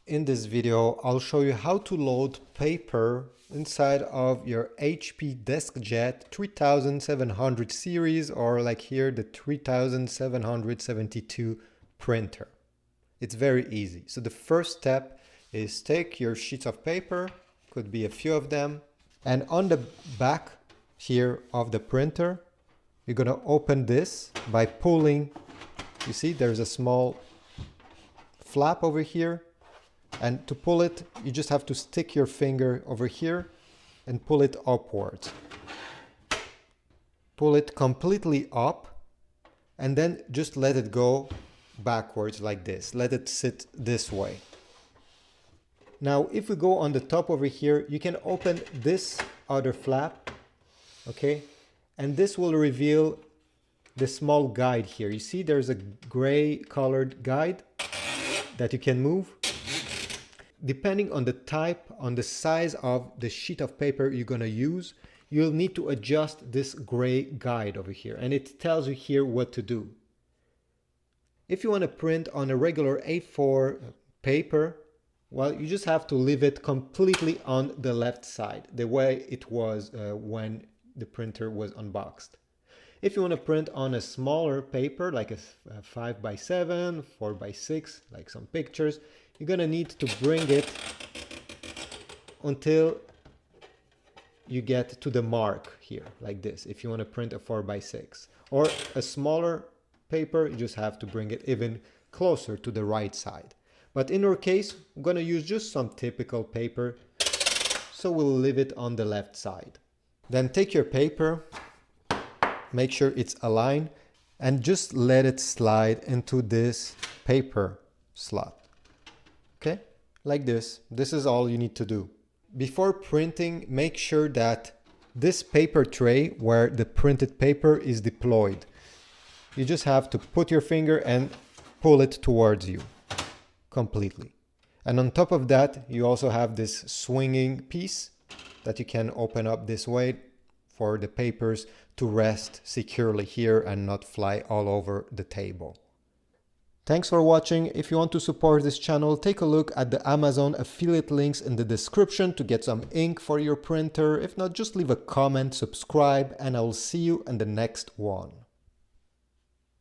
In this video, I'll show you how to load paper inside of your HP Deskjet 3700 series, or like here, the 3772 printer. It's very easy. So the first step is take your sheets of paper, could be a few of them, and on the back here of the printer, you're gonna open this by pulling. You see there's a small flap over here. And to pull it, you just have to stick your finger over here and pull it upwards. Pull it completely up and then just let it go backwards like this. Let it sit this way. Now, if we go on the top over here, you can open this other flap, okay? And this will reveal the small guide here. You see there's a gray colored guide that you can move. Depending on the type, on the size of the sheet of paper you're going to use, you'll need to adjust this gray guide over here, and it tells you here what to do. If you want to print on a regular A4 paper, well, you just have to leave it completely on the left side, the way it was when the printer was unboxed. If you want to print on a smaller paper, like a 5x7, 4x6, like some pictures, you're going to need to bring it until you get to the mark here, like this, if you want to print a 4x6. Or a smaller paper, you just have to bring it even closer to the right side. But in our case, I'm going to use just some typical paper, so we'll leave it on the left side. Then take your paper, make sure it's aligned, and just let it slide into this paper slot. Okay, like this. This is all you need to do. Before printing, make sure that this paper tray where the printed paper is deployed, you just have to put your finger and pull it towards you completely. And on top of that, you also have this swinging piece that you can open up this way for the papers to rest securely here and not fly all over the table. Thanks for watching. If you want to support this channel, take a look at the Amazon affiliate links in the description to get some ink for your printer. If not, just leave a comment, subscribe, and I will see you in the next one.